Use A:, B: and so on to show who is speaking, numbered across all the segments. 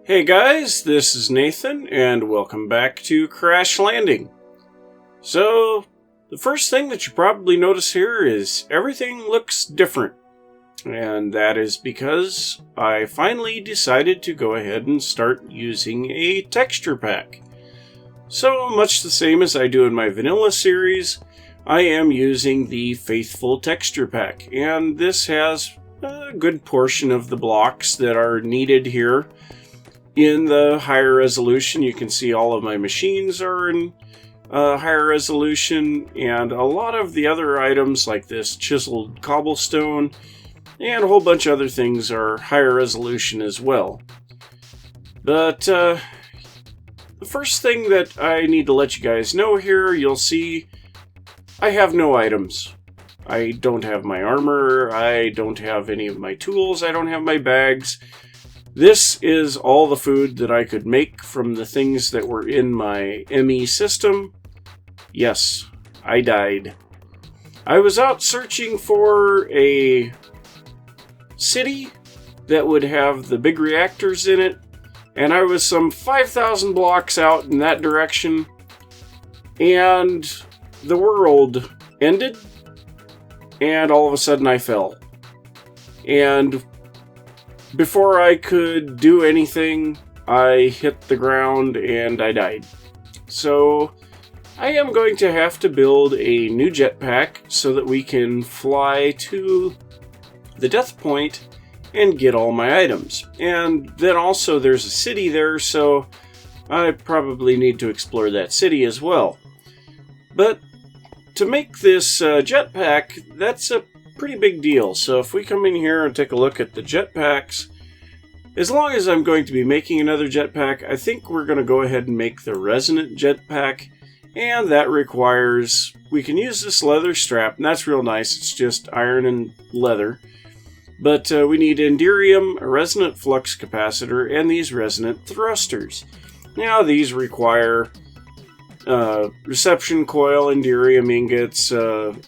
A: Hey guys, this is Nathan, and welcome back to Crash Landing. So, the first thing that you probably notice here is everything looks different. And that is because I finally decided to go ahead and start using a texture pack. So, much the same as I do in my vanilla series, I am using the Faithful texture pack. And this has a good portion of the blocks that are needed here. In the higher resolution, you can see all of my machines are in higher resolution, and a lot of the other items like this chiseled cobblestone and a whole bunch of other things are higher resolution as well. But the first thing that I need to let you guys know here, you'll see I have no items. I don't have my armor, I don't have any of my tools, I don't have my bags. This is all the food that I could make from the things that were in my ME system. Yes, I died. I was out searching for a city that would have the big reactors in it, and I was some 5,000 blocks out in that direction, and the world ended, and all of a sudden I fell. And before I could do anything, I hit the ground and I died. So I am going to have to build a new jetpack so that we can fly to the death point and get all my items. And then also there's a city there, so I probably need to explore that city as well. But to make this jetpack, that's a pretty big deal. So if we come in here and take a look at the jetpacks, as long as I'm going to be making another jetpack, I think we're going to go ahead and make the resonant jetpack, and that requires, we can use this leather strap, and that's real nice, it's just iron and leather, but we need Enderium, a resonant flux capacitor, and these resonant thrusters. Now these require reception coil, Enderium ingots, the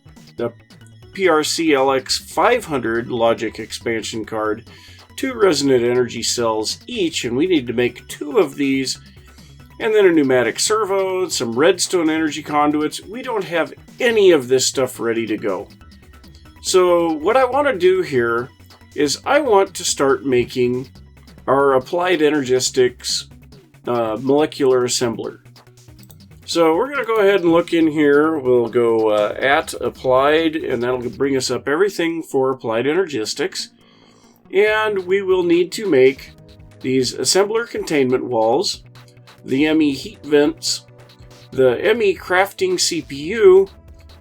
A: PRC LX 500 logic expansion card, 2 resonant energy cells each, and we need to make 2 of these, and then a pneumatic servo, some redstone energy conduits. We don't have any of this stuff ready to go. So what I want to do here is I want to start making our applied energistics molecular assembler. So we're going to go ahead and look in here. We'll go at applied, and that'll bring us up everything for applied energistics. And we will need to make these assembler containment walls, the ME heat vents, the ME crafting CPU,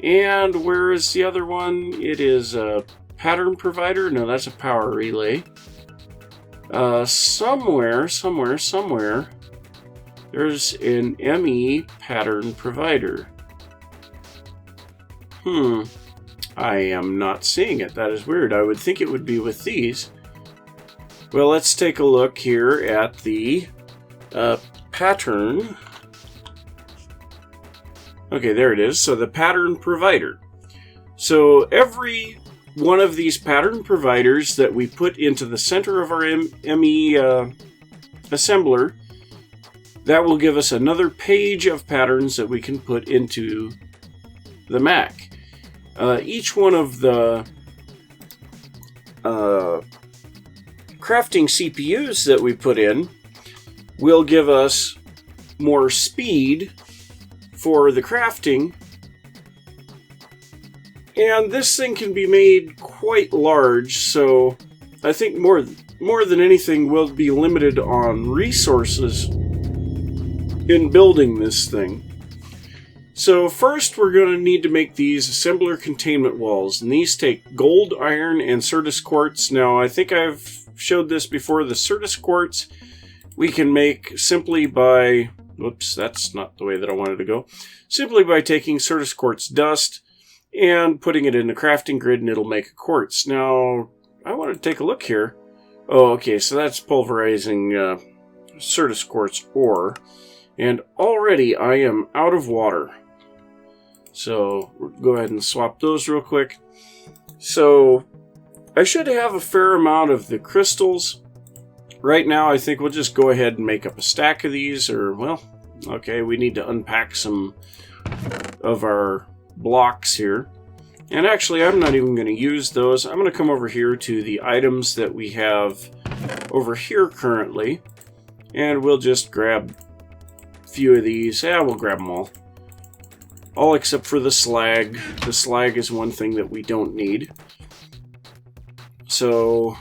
A: and where is the other one? It is a pattern provider. No, that's a power relay. Somewhere. There's an ME pattern provider. I am not seeing it. That is weird. I would think it would be with these. Well, let's take a look here at the pattern. Okay, there it is. So the pattern provider. So every one of these pattern providers that we put into the center of our ME assembler, that will give us another page of patterns that we can put into the Mac. Each one of the crafting CPUs that we put in will give us more speed for the crafting. And this thing can be made quite large, so I think more than anything we'll be limited on resources in building this thing. So first we're going to need to make these assembler containment walls, and these take gold, iron, and Certus quartz. Now I think I've showed this before. The Certus quartz we can make simply by, whoops, that's not the way that I wanted to go, simply by taking Certus quartz dust and putting it in the crafting grid, and it'll make a quartz. Now I want to take a look here. Oh, okay, so that's pulverizing Certus quartz ore. And already I am out of water. So we'll go ahead and swap those real quick. So I should have a fair amount of the crystals right now I think we'll just go ahead and make up a stack of these, or, well, okay, we need to unpack some of our blocks here. And actually, I'm not even going to use those. I'm going to come over here to the items that we have over here currently, and we'll just grab a few of these. Yeah, we'll grab them all. All except for the slag. The slag is one thing that we don't need. So,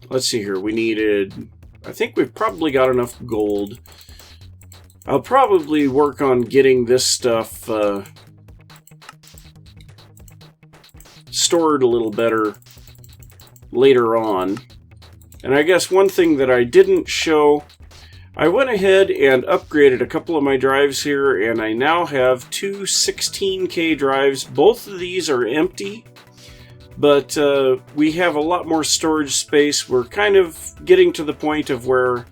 A: let's see here. We needed... I think we've probably got enough gold. I'll probably work on getting this stuff stored a little better later on. And I guess one thing that I didn't show, I went ahead and upgraded a couple of my drives here, and I now have two 16K drives. Both of these are empty, but we have a lot more storage space. We're kind of getting to the point of where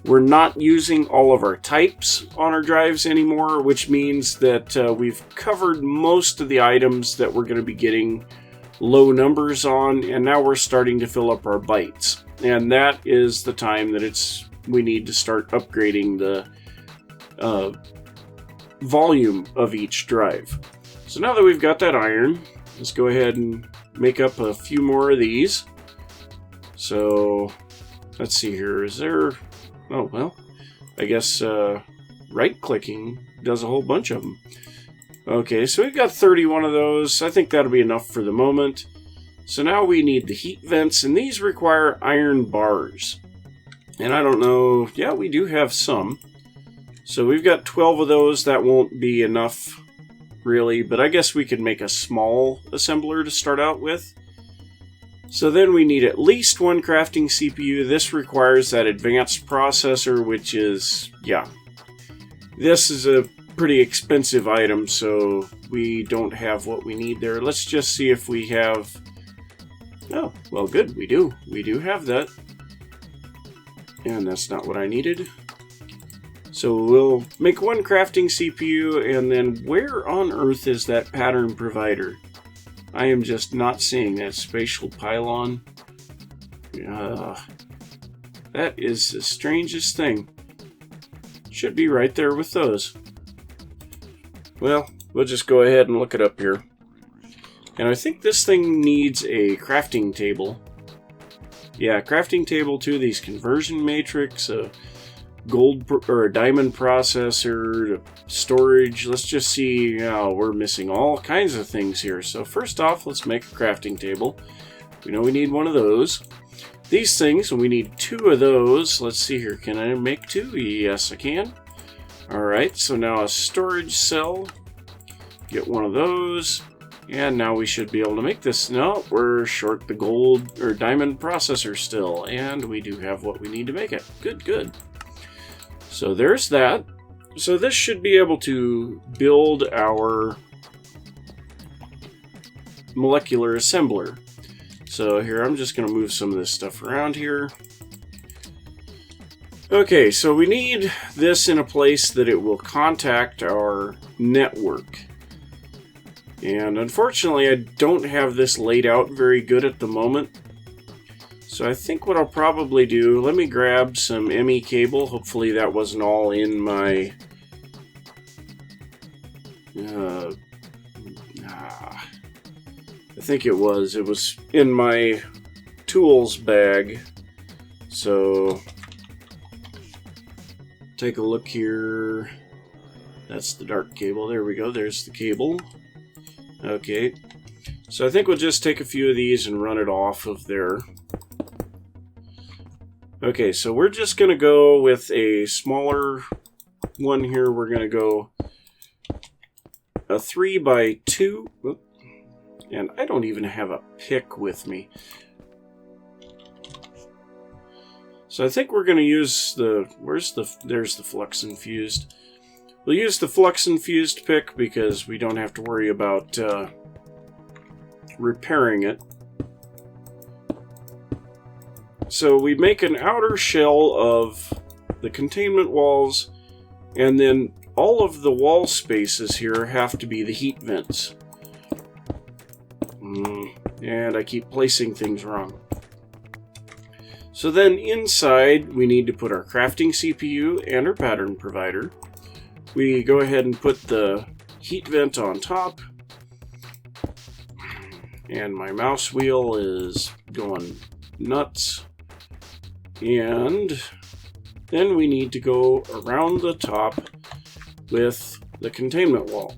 A: we're not using all of our types on our drives anymore, which means that we've covered most of the items that we're going to be getting low numbers on, and now we're starting to fill up our bytes. And that is the time that we need to start upgrading the volume of each drive. So now that we've got that iron, let's go ahead and make up a few more of these. So let's see here. Is there... Oh, well, I guess right-clicking does a whole bunch of them. Okay, so we've got 31 of those. I think that'll be enough for the moment. So now we need the heat vents, and these require iron bars. And I don't know... Yeah, we do have some. So we've got 12 of those. That won't be enough, really, but I guess we could make a small assembler to start out with. So then we need at least one crafting CPU. This requires that advanced processor, which is, yeah. This is a pretty expensive item, so we don't have what we need there. Let's just see if we have... Oh, well, good, we do. We do have that. And that's not what I needed. So we'll make one crafting CPU, and then where on earth is that pattern provider? I am just not seeing that spatial pylon. That is the strangest thing. Should be right there with those. Well, we'll just go ahead and look it up here. And I think this thing needs a crafting table. Yeah, crafting table, two of these conversion matrix, a gold or a diamond processor, storage. Let's just see. We're missing all kinds of things here. So first off, let's make a crafting table. We know we need one of those. These things, we need two of those. Let's see here. Can I make two? Yes, I can. Alright, so now a storage cell. Get one of those. And now we should be able to make this. No, we're short the gold or diamond processor still. And we do have what we need to make it. Good, good. So there's that. So this should be able to build our molecular assembler. So here, I'm just going to move some of this stuff around here. Okay, so we need this in a place that it will contact our network. And unfortunately, I don't have this laid out very good at the moment. So I think what I'll probably do, let me grab some ME cable. Hopefully that wasn't all in my... I think it was. It was in my tools bag. So take a look here. That's the dark cable. There we go. There's the cable. Okay. So I think we'll just take a few of these and run it off of there. Okay, so we're just going to go with a smaller one here. We're going to go a 3x2. Whoop. And I don't even have a pick with me. So I think we're going to use the... There's the flux infused. We'll use the flux infused pick because we don't have to worry about repairing it. So we make an outer shell of the containment walls, and then all of the wall spaces here have to be the heat vents. And I keep placing things wrong. So then inside, we need to put our crafting CPU and our pattern provider. We go ahead and put the heat vent on top. And my mouse wheel is going nuts. And then we need to go around the top with the containment wall.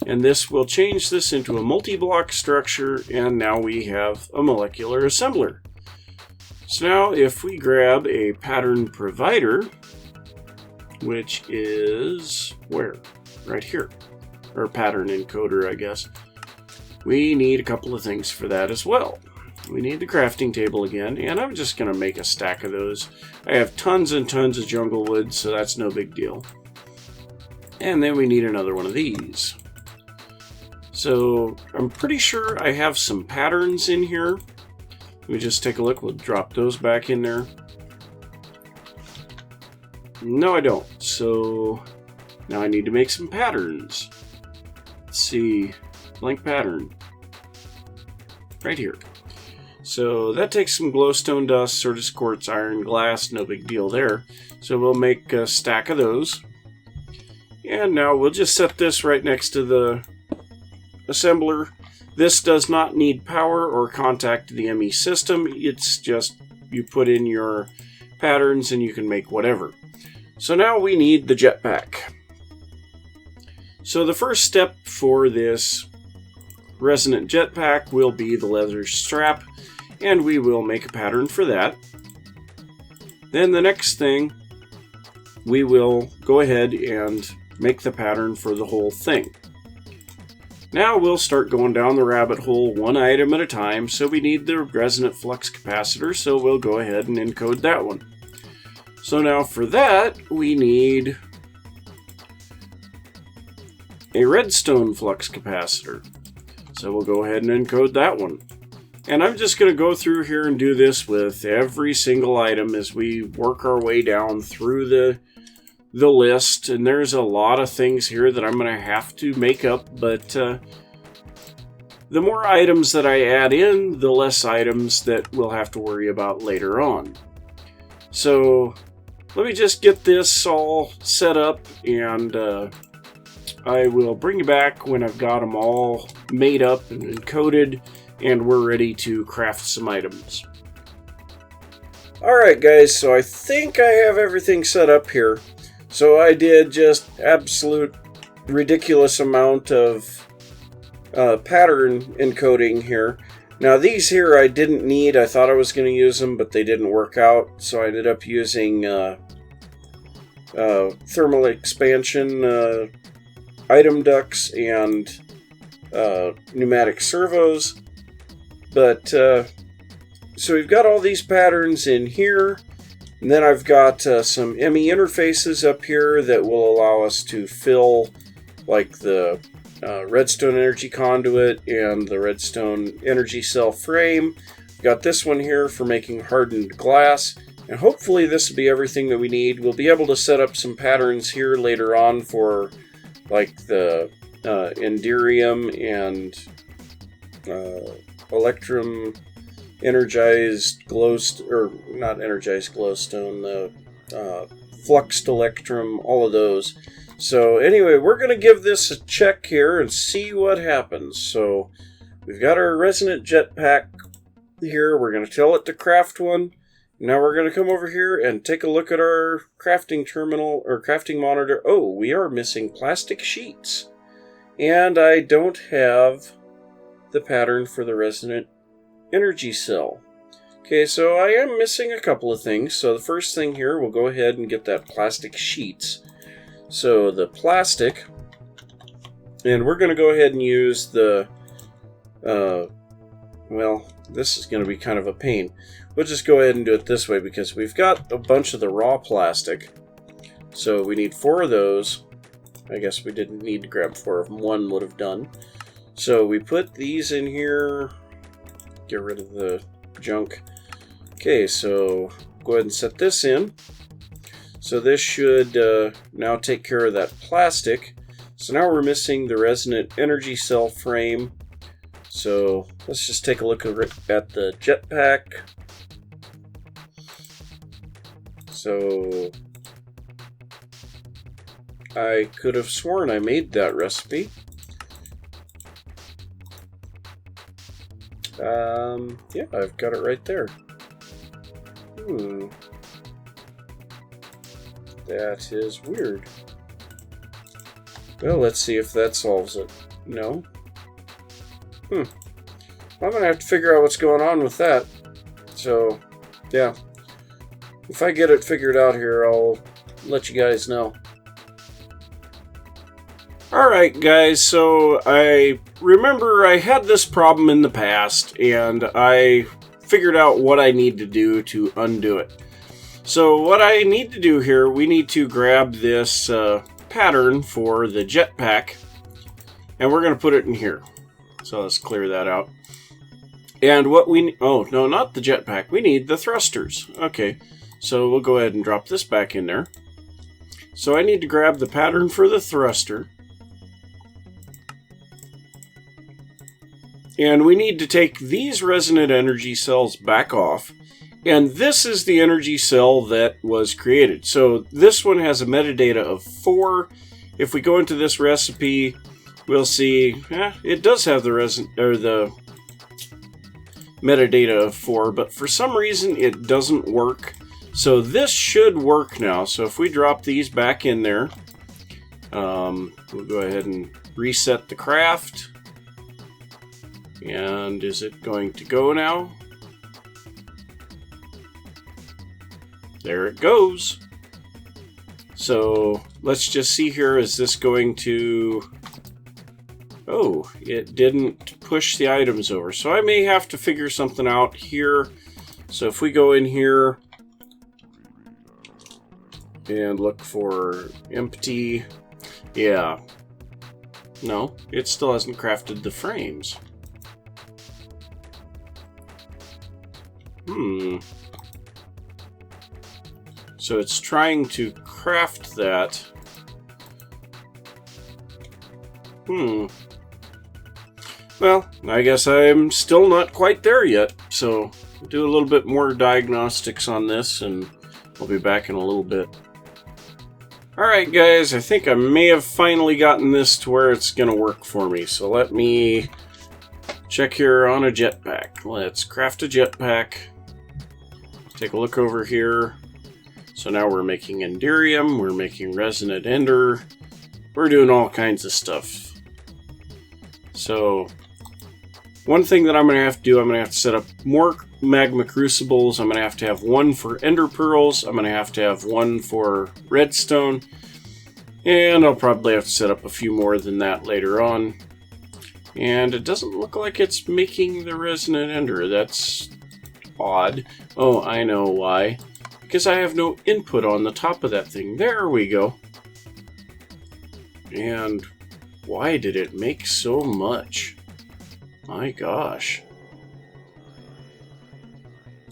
A: And this will change this into a multi-block structure, and now we have a molecular assembler. So now if we grab a pattern provider, which is where? Right here. Or pattern encoder, I guess. We need a couple of things for that as well. We need the crafting table again, and I'm just going to make a stack of those. I have tons and tons of jungle wood, so that's no big deal. And then we need another one of these. So I'm pretty sure I have some patterns in here. Let me just take a look. We'll drop those back in there. No, I don't. So now I need to make some patterns. Let's see. Blank pattern. Right here. So that takes some glowstone dust, Certus quartz, iron, glass. No big deal there. So we'll make a stack of those. And now we'll just set this right next to the assembler. This does not need power or contact to the ME system. It's just you put in your patterns and you can make whatever. So now we need the jetpack. So the first step for this resonant jetpack will be the leather strap, and we will make a pattern for that. Then the next thing, we will go ahead and make the pattern for the whole thing. Now we'll start going down the rabbit hole one item at a time, so we need the resonant flux capacitor, so we'll go ahead and encode that one. So now for that, we need a redstone flux capacitor. So we'll go ahead and encode that one. And I'm just going to go through here and do this with every single item as we work our way down through the list. And there's a lot of things here that I'm going to have to make up, but the more items that I add in, the less items that we'll have to worry about later on. So let me just get this all set up, and I will bring you back when I've got them all made up and encoded, and we're ready to craft some items. Alright guys, so I think I have everything set up here. So I did just absolute ridiculous amount of pattern encoding here. Now these here I didn't need. I thought I was going to use them, but they didn't work out. So I ended up using thermal expansion item ducts and pneumatic servos. But so we've got all these patterns in here. And then I've got some ME interfaces up here that will allow us to fill like the redstone energy conduit and the redstone energy cell frame. Got this one here for making hardened glass. And hopefully this will be everything that we need. We'll be able to set up some patterns here later on for like the Enderium and Electrum energized glowstone, or not energized glowstone, fluxed electrum, all of those. So anyway, we're going to give this a check here and see what happens. So we've got our resonant jetpack here. We're going to tell it to craft one. Now we're going to come over here and take a look at our crafting terminal or crafting monitor. Oh, we are missing plastic sheets. And I don't have the pattern for the resonant energy cell. Okay, so I am missing a couple of things. So the first thing here, we'll go ahead and get that plastic sheets. So the plastic, and we're going to go ahead and use the, well, this is going to be kind of a pain. We'll just go ahead and do it this way because we've got a bunch of the raw plastic. So we need 4 of those. I guess we didn't need to grab 4 of them. 1 would have done. So we put these in here. Get rid of the junk. Okay, so go ahead and set this in. So this should now take care of that plastic. So now we're missing the resonant energy cell frame. So let's just take a look at the jetpack. So I could have sworn I made that recipe. Yeah, I've got it right there. That is weird. Well, let's see if that solves it. No? I'm gonna have to figure out what's going on with that. So, yeah. If I get it figured out here, I'll let you guys know. Alright guys, so I remember I had this problem in the past, and I figured out what I need to do to undo it. So what I need to do here, we need to grab this pattern for the jetpack, and we're going to put it in here. So let's clear that out. And what we... oh, no, not the jetpack. We need the thrusters. Okay, so we'll go ahead and drop this back in there. So I need to grab the pattern for the thruster. And we need to take these resonant energy cells back off. And this is the energy cell that was created. So this one has a metadata of 4. If we go into this recipe, we'll see it does have the metadata of 4, but for some reason it doesn't work. So this should work now. So if we drop these back in there, we'll go ahead and reset the craft. And is it going to go now? There it goes. So let's just see here, is this going to... oh, it didn't push the items over. So I may have to figure something out here. So if we go in here and look for empty... yeah. No, it still hasn't crafted the frames. So it's trying to craft that. Well, I guess I'm still not quite there yet. So we'll do a little bit more diagnostics on this, and I'll be back in a little bit. Alright guys, I think I may have finally gotten this to where it's going to work for me. So let me check here on a jetpack. Let's craft a jetpack. Take a look over here. So now we're making Enderium, we're making Resonant Ender, we're doing all kinds of stuff. So, one thing that I'm going to have to do, I'm going to have to set up more Magma Crucibles, I'm going to have one for Ender Pearls, I'm going to have one for Redstone, and I'll probably have to set up a few more than that later on. And it doesn't look like it's making the Resonant Ender, that's odd. Oh, I know why. Because I have no input on the top of that thing. There we go. And why did it make so much? My gosh.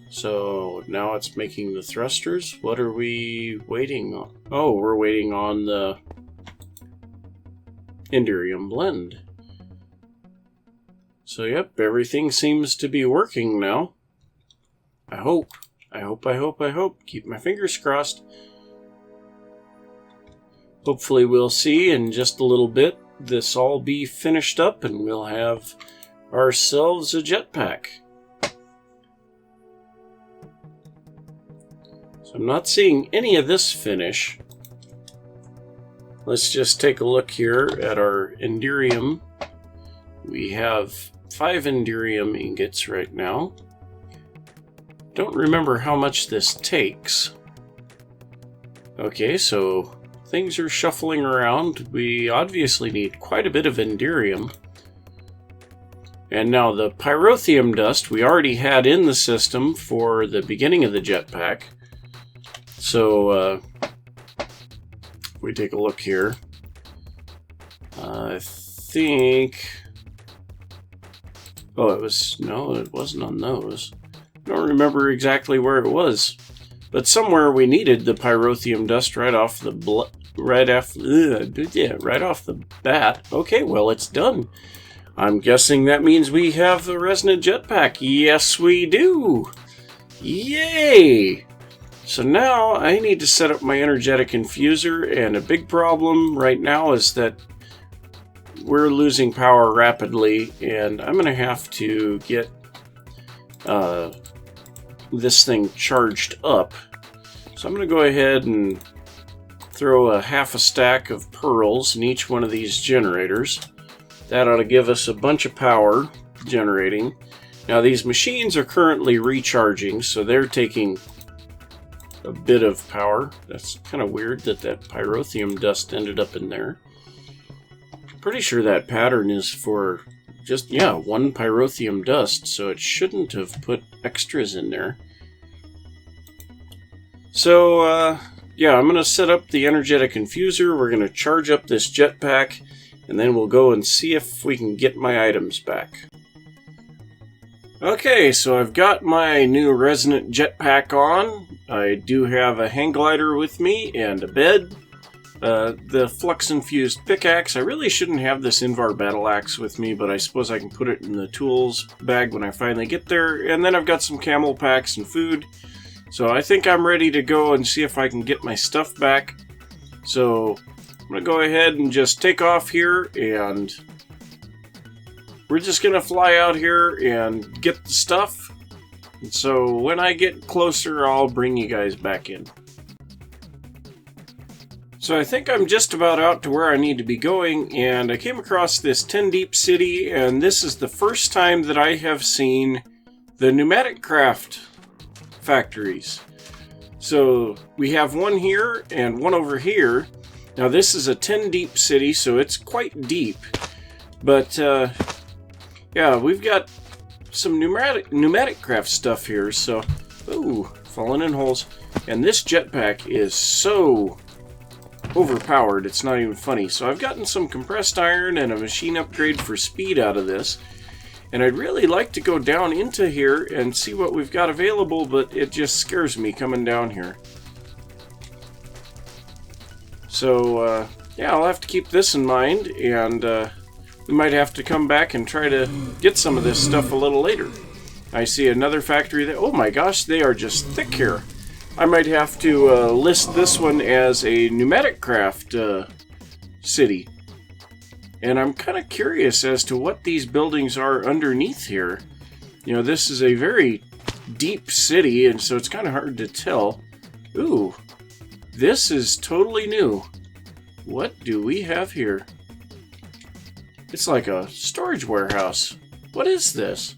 A: So now it's making the thrusters. What are we waiting on? Oh, we're waiting on the Enderium blend. So yep, everything seems to be working now. I hope. Keep my fingers crossed. Hopefully we'll see in just a little bit this all be finished up and we'll have ourselves a jetpack. So I'm not seeing any of this finish. Let's just take a look here at our Enderium. We have 5 Enderium ingots right now. Don't remember how much this takes. Okay, so things are shuffling around. We obviously need quite a bit of Enderium. And now the Pyrotheum dust we already had in the system for the beginning of the jetpack. So, we take a look here. I think... oh, it was... no, it wasn't on those. I don't remember exactly where it was. But somewhere we needed the Pyrotheum dust right off the right off the bat. Okay, well, it's done. I'm guessing that means we have the Resonant Jetpack. Yes, we do! Yay! So now I need to set up my energetic infuser, and a big problem right now is that we're losing power rapidly, and I'm going to have to get this thing charged up. So I'm going to go ahead and throw a half a stack of pearls in each one of these generators. That ought to give us a bunch of power generating. Now these machines are currently recharging, so they're taking a bit of power. That's kind of weird that that pyrotheum dust ended up in there. Pretty sure that pattern is for just, yeah, one pyrotheum dust, so it shouldn't have put extras in there. So, yeah, I'm going to set up the energetic infuser. We're going to charge up this jetpack, and then we'll go and see if we can get my items back. Okay, so I've got my new resonant jetpack on. I do have a hang glider with me and a bed. The flux-infused pickaxe. I really shouldn't have this Invar battle axe with me, but I suppose I can put it in the tools bag when I finally get there. And then I've got some camel packs and food. So I think I'm ready to go and see if I can get my stuff back. So I'm going to go ahead and just take off here, and we're just going to fly out here and get the stuff. And so when I get closer, I'll bring you guys back in. So I think I'm just about out to where I need to be going, and I came across this 10 Deep city, and this is the first time that I have seen the pneumatic craft factories. So we have one here and one over here. Now this is a 10 Deep city, so it's quite deep. But yeah, we've got some pneumatic craft stuff here. So, ooh, falling in holes. And this jetpack is so overpowered, it's not even funny. So I've gotten some compressed iron and a machine upgrade for speed out of this. And I'd really like to go down into here and see what we've got available, but it just scares me coming down here. So, yeah, I'll have to keep this in mind, and we might have to come back and try to get some of this stuff a little later. I see another factory there. Oh my gosh, they are just thick here. I might have to list this one as a pneumatic craft city. And I'm kind of curious as to what these buildings are underneath here. You know, this is a very deep city, and so it's kind of hard to tell. Ooh, this is totally new. What do we have here? It's like a storage warehouse. What is this?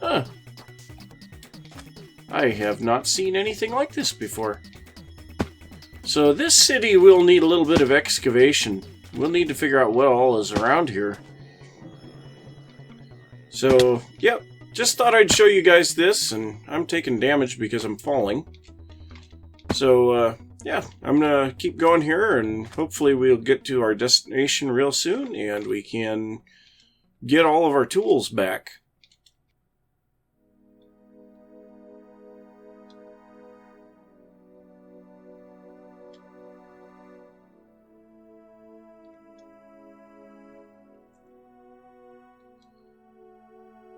A: Huh. I have not seen anything like this before. So this city will need a little bit of excavation. We'll need to figure out what all is around here. So, yep, just thought I'd show you guys this, and I'm taking damage because I'm falling. So, yeah, I'm gonna keep going here, and hopefully we'll get to our destination real soon, and we can get all of our tools back.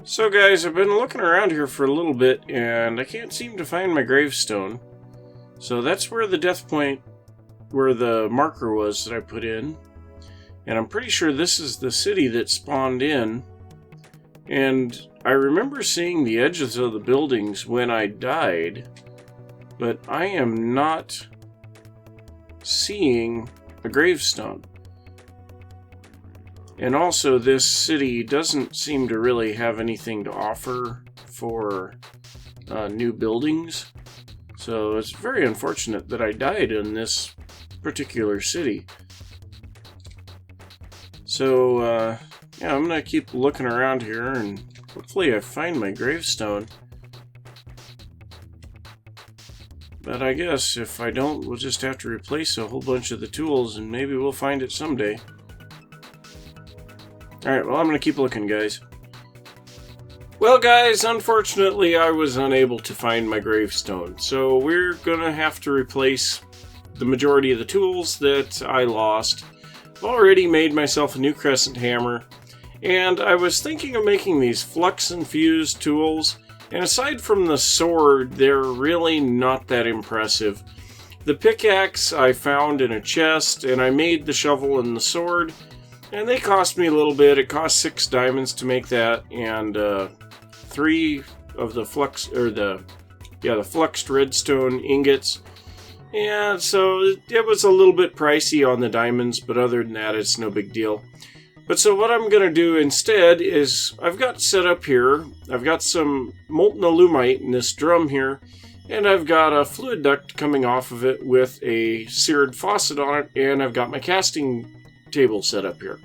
A: So guys, I've been looking around here for a little bit, and I can't seem to find my gravestone. So that's where the death point, where the marker was that I put in. And I'm pretty sure this is the city that spawned in. And I remember seeing the edges of the buildings when I died, but I am not seeing a gravestone. And also, this city doesn't seem to really have anything to offer for new buildings. So it's very unfortunate that I died in this particular city. So, yeah, I'm going to keep looking around here, and hopefully I find my gravestone. But I guess if I don't, we'll just have to replace a whole bunch of the tools, and maybe we'll find it someday. Alright, well, I'm going to keep looking, guys. Well, guys, unfortunately, I was unable to find my gravestone, so we're going to have to replace the majority of the tools that I lost. I've already made myself a new crescent hammer, and I was thinking of making these flux-infused tools, And aside from the sword, they're really not that impressive. The pickaxe I found in a chest, and I made the shovel and the sword, and they cost me a little bit. It cost 6 diamonds to make that, and 3 of the the fluxed redstone ingots. And so it was a little bit pricey on the diamonds, but other than that, it's no big deal. But so what I'm going to do instead is, I've got set up here, I've got some molten alumite in this drum here, and I've got a fluid duct coming off of it with a seared faucet on it, and I've got my casting table set up here.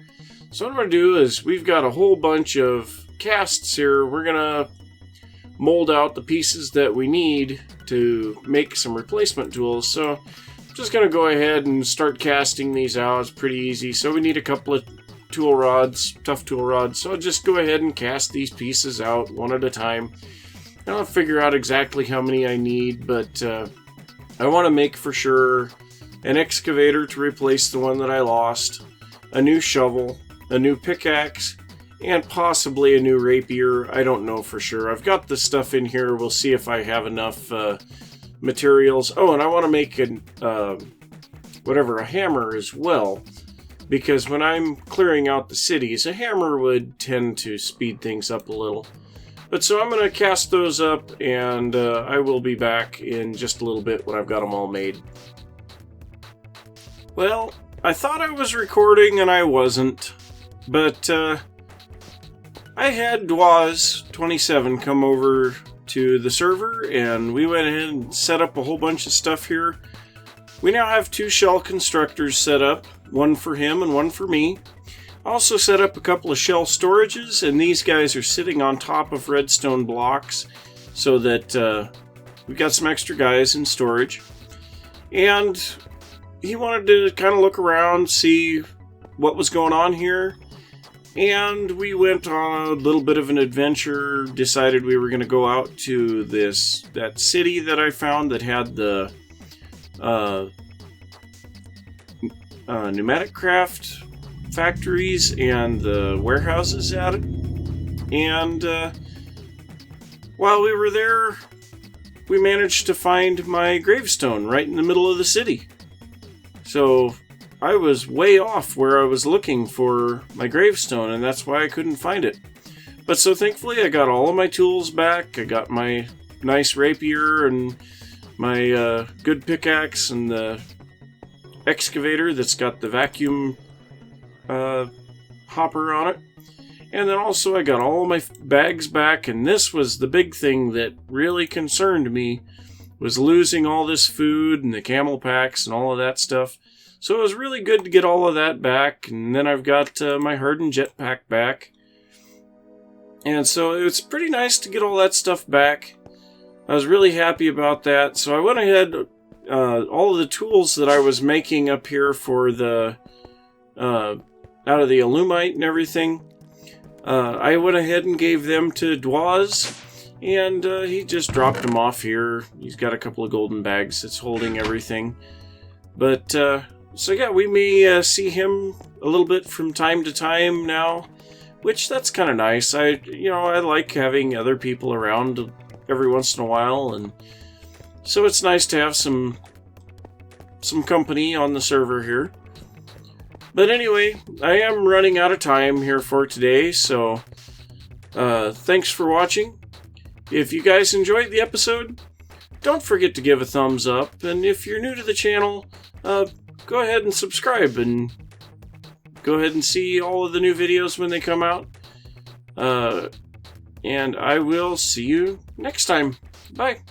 A: So what I'm going to do is, we've got a whole bunch of casts here. We're going to mold out the pieces that we need to make some replacement tools. So I'm just going to go ahead and start casting these out. It's pretty easy. So we need a couple of tool rods, tough tool rods. So I'll just go ahead and cast these pieces out one at a time. And I'll figure out exactly how many I need, but I want to make for sure an excavator to replace the one that I lost, a new shovel, a new pickaxe, and possibly a new rapier. I don't know for sure. I've got the stuff in here. We'll see if I have enough materials. Oh, and I want to make a hammer as well, because when I'm clearing out the cities, a hammer would tend to speed things up a little. But so I'm going to cast those up, and I will be back in just a little bit when I've got them all made. Well, I thought I was recording and I wasn't, but I had Dwaz27 come over to the server, and we went ahead and set up a whole bunch of stuff here. We now have 2 shell constructors set up, one for him and one for me. I also set up a couple of shell storages, and these guys are sitting on top of redstone blocks so that we've got some extra guys in storage. And he wanted to kind of look around, see what was going on here. And we went on a little bit of an adventure, decided we were going to go out to that city that I found that had the pneumatic craft factories and the warehouses at it. And while we were there, we managed to find my gravestone right in the middle of the city. So I was way off where I was looking for my gravestone, and that's why I couldn't find it. But so thankfully I got all of my tools back. I got my nice rapier and my good pickaxe and the excavator that's got the vacuum hopper on it. And then also I got all of my bags back, and this was the big thing that really concerned me, was losing all this food and the camel packs and all of that stuff. So it was really good to get all of that back, and then I've got my hardened jetpack back. And so it's pretty nice to get all that stuff back. I was really happy about that. So I went ahead, all of the tools that I was making up here for the, out of the alumite and everything, I went ahead and gave them to Dwaz, and he just dropped them off here. He's got a couple of golden bags that's holding everything. But, so yeah, we may see him a little bit from time to time now, which that's kind of nice. I like having other people around every once in a while, and so it's nice to have some company on the server here. But anyway, I am running out of time here for today, so thanks for watching. If you guys enjoyed the episode, don't forget to give a thumbs up, and if you're new to the channel, go ahead and subscribe and go ahead and see all of the new videos when they come out. And I will see you next time. Bye.